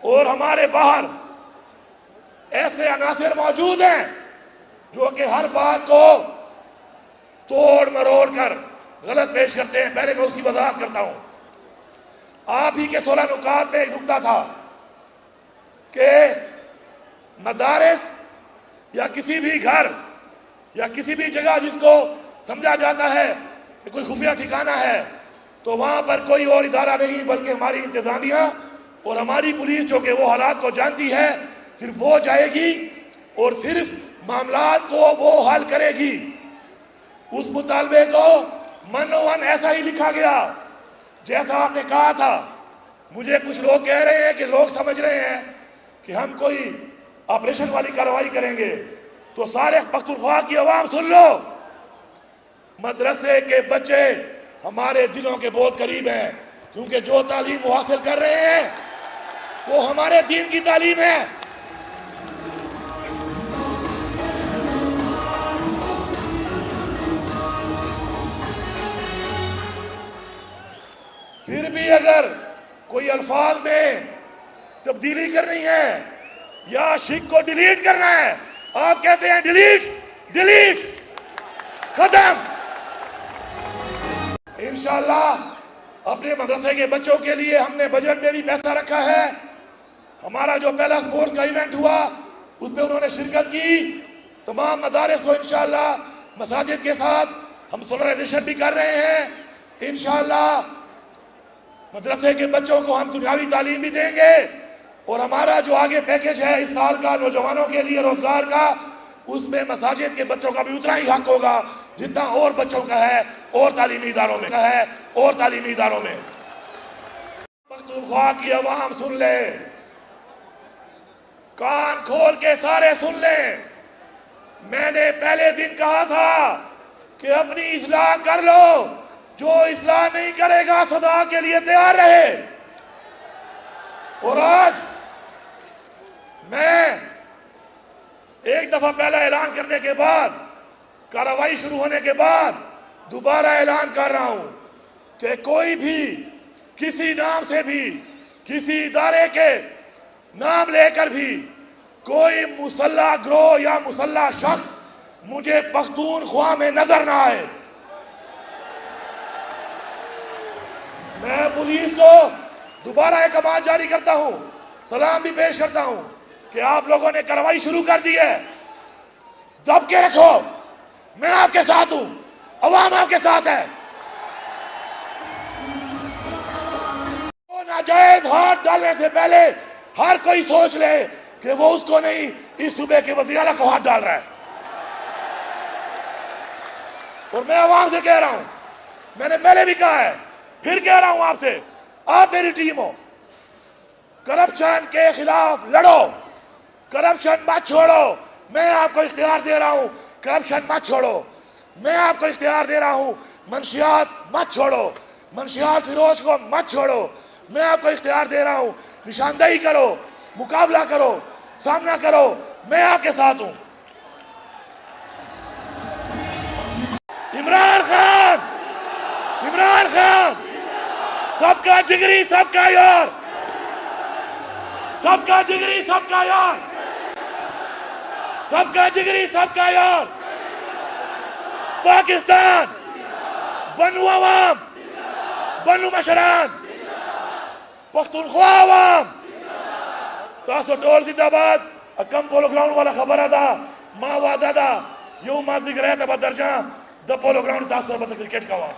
اور ہمارے باہر ایسے عناصر موجود ہیں جو کہ ہر بات کو توڑ مروڑ کر غلط پیش کرتے ہیں. پہلے میں اس کی وضاحت کرتا ہوں. آپ ہی کے 16 نکات میں ایک نکتہ تھا کہ مدارس یا کسی بھی گھر یا کسی بھی جگہ جس کو سمجھا جاتا ہے کہ کوئی خفیہ ٹھکانہ ہے تو وہاں پر کوئی اور ادارہ نہیں بلکہ ہماری انتظامیہ اور ہماری پولیس جو کہ وہ حالات کو جانتی ہے صرف وہ جائے گی اور صرف معاملات کو وہ حل کرے گی. اس مطالبے کو منوان ایسا ہی لکھا گیا جیسا آپ نے کہا تھا. مجھے کچھ لوگ کہہ رہے ہیں کہ لوگ سمجھ رہے ہیں کہ ہم کوئی آپریشن والی کارروائی کریں گے. تو سارے پختونخوا کی عوام سن لو, مدرسے کے بچے ہمارے دلوں کے بہت قریب ہیں کیونکہ جو تعلیم وہ حاصل کر رہے ہیں وہ ہمارے دین کی تعلیم ہے. پھر بھی اگر کوئی الفاظ میں تبدیلی کرنی ہے یا شک کو ڈیلیٹ کرنا ہے, آپ کہتے ہیں ڈیلیٹ ڈیلیٹ ختم. انشاءاللہ اپنے مدرسے کے بچوں کے لیے ہم نے بجٹ میں بھی پیسہ رکھا ہے. ہمارا جو پہلا سپورٹس کا ایونٹ ہوا اس میں انہوں نے شرکت کی. تمام مدارس کو انشاءاللہ مساجد کے ساتھ ہم سولرائزیشن بھی کر رہے ہیں. انشاءاللہ مدرسے کے بچوں کو ہم دنیاوی تعلیم بھی دیں گے اور ہمارا جو آگے پیکج ہے اس سال کا نوجوانوں کے لیے روزگار کا, اس میں مساجد کے بچوں کا بھی اتنا ہی حق ہوگا جتنا اور بچوں کا ہے اور تعلیمی اداروں میں. پختونخوا کی عوام سن لے, کان کھول کے سارے سن لیں. میں نے پہلے دن کہا تھا کہ اپنی اصلاح کر لو, جو اصلاح نہیں کرے گا صدا کے لیے تیار رہے. اور آج میں ایک دفعہ پہلا اعلان کرنے کے بعد, کارروائی شروع ہونے کے بعد دوبارہ اعلان کر رہا ہوں کہ کوئی بھی کسی نام سے بھی کسی ادارے کے نام لے کر بھی کوئی مسلح گروہ یا مسلح شخص مجھے پختونخوا میں نظر نہ آئے. میں پولیس کو دوبارہ ایک آواز جاری کرتا ہوں, سلام بھی پیش کرتا ہوں کہ آپ لوگوں نے کارروائی شروع کر دی ہے, دب کے رکھو. میں آپ کے ساتھ ہوں, عوام آپ کے ساتھ ہے. ناجائز ہاتھ ڈالنے سے پہلے ہر کوئی سوچ لے کہ وہ اس کو نہیں, اس صوبے کے وزیر اعلیٰ کو ہاتھ ڈال رہا ہے. اور میں عوام سے کہہ رہا ہوں, میں نے پہلے بھی کہا ہے پھر کہہ رہا ہوں آپ سے, آپ میری ٹیم ہو, کرپشن کے خلاف لڑو, کرپشن مت چھوڑو. میں آپ کو اختیار دے رہا ہوں, کرپشن مت چھوڑو. میں آپ کو اختیار دے رہا ہوں, منشیات مت چھوڑو, منشیات فروش کو مت چھوڑو. میں آپ کو اختیار دے رہا ہوں, نشاندہی کرو, مقابلہ کرو, سامنا کرو. میں آپ کے ساتھ ہوں. عمران خان, عمران خان سب کا جگری سب کا یار, سب کا جگری سب کا یار, سب کا جگری سب کا یار. پاکستان بنو عوام, بنو مشران, پختونخوا عوام. تاسو ټول زندہ باد. کم پولو گراؤنڈ والا خبر ادا ما وعدہ دا یو ما ذکر ہے تبا درجہ دا پولو گراؤنڈ تاسو بتا کرکٹ کا وہاں